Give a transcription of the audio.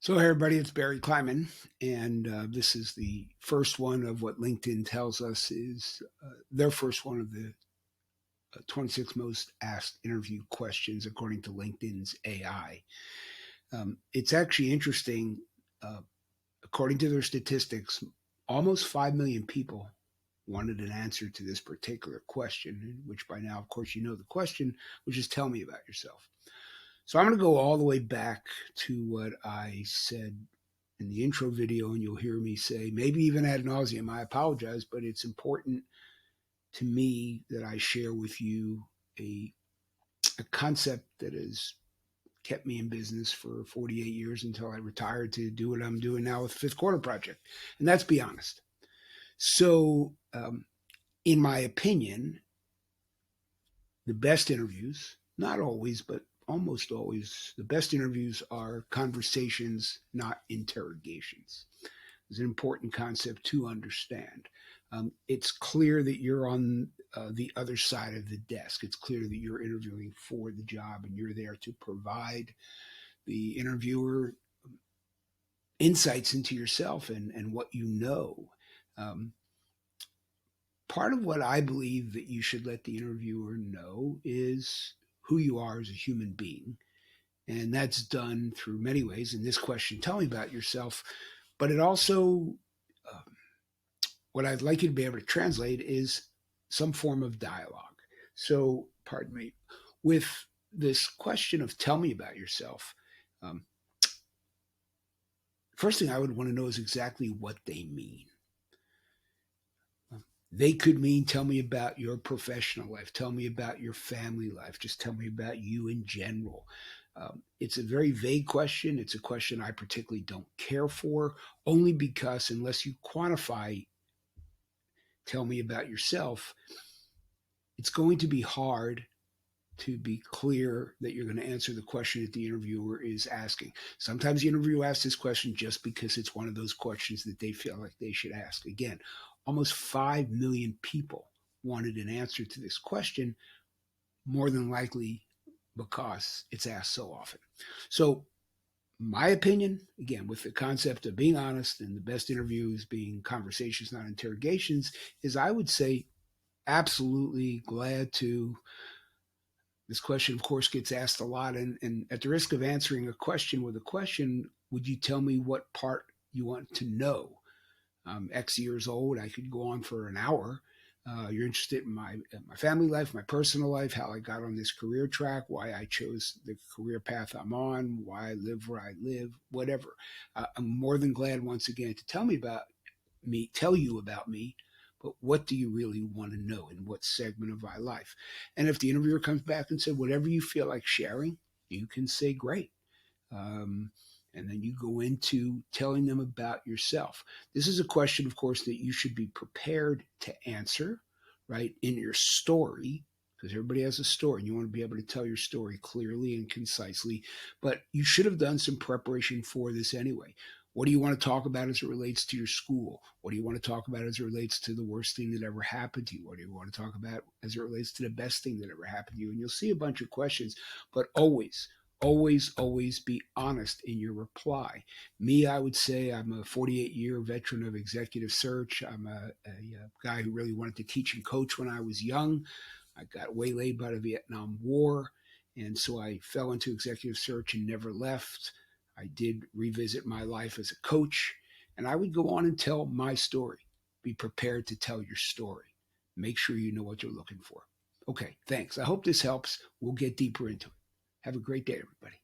So, hey everybody, it's Barry Kleiman, and this is the first one of what LinkedIn tells us is their first one of the 26 most asked interview questions according to LinkedIn's AI. It's actually interesting. Uh, According to their statistics, almost 5 million people wanted an answer to this particular question, which by now, of course, you know the question, which is tell me about yourself. So I'm going to go all the way back to what I said in the intro video, and you'll hear me say, maybe even ad nauseum, I apologize, but it's important to me that I share with you a, a concept that has kept me in business for 48 years until I retired to do what I'm doing now with Fifth Quarter Project. And that's be honest. So, in my opinion, the best interviews, not always, but almost always, the best interviews are conversations, not interrogations. Is an important concept to understand. It's clear that you're on the other side of the desk. It's clear that you're interviewing for the job and you're there to provide the interviewer insights into yourself and what you know. Um, Part of what I believe that you should let the interviewer know is who you are as a human being. And that's done through many ways. In this question, tell me about yourself. But it also, um, what I'd like you to be able to translate is some form of dialogue. So, pardon me, with this question of tell me about yourself, um, first thing I would want to know is exactly what they mean. They could mean tell me about your professional life, tell me about your family life, just tell me about you in general. It's a very vague question. It's a question I particularly don't care for, only because unless you quantify, tell me about yourself, it's going to be hard to be clear that you're going to answer the question that the interviewer is asking. Sometimes the interviewer asks this question just because it's one of those questions that they feel like they should ask. Again, almost 5 million people wanted an answer to this question, more than likely because it's asked so often. So, my opinion, again, with the concept of being honest and the best interviews being conversations, not interrogations, is I would say absolutely glad to. This question, of course, gets asked a lot. And at the risk of answering a question with a question, would you tell me what part you want to know? I'm X years old. I could go on for an hour. You're interested in my family life, my personal life, how I got on this career track, why I chose the career path I'm on, why I live where I live, whatever. I'm more than glad once again to tell you about me, but what do you really want to know in what segment of my life? And if the interviewer comes back and said, whatever you feel like sharing, you can say, great. Um, and then you go into telling them about yourself. This is a question, of course, that you should be prepared to answer, right, in your story, because everybody has a story and you want to be able to tell your story clearly and concisely. But you should have done some preparation for this anyway. What do you want to talk about as it relates to your school? What do you want to talk about as it relates to the worst thing that ever happened to you? What do you want to talk about as it relates to the best thing that ever happened to you? And you'll see a bunch of questions, but always be honest in your reply. Me, I would say I'm a 48-year veteran of executive search. I'm a guy who really wanted to teach and coach when I was young. I got waylaid by the Vietnam War, and so I fell into executive search and never left. I did revisit my life as a coach, and I would go on and tell my story. Be prepared to tell your story. Make sure you know what you're looking for. Okay, thanks. I hope this helps. We'll get deeper into it. Have a great day, everybody.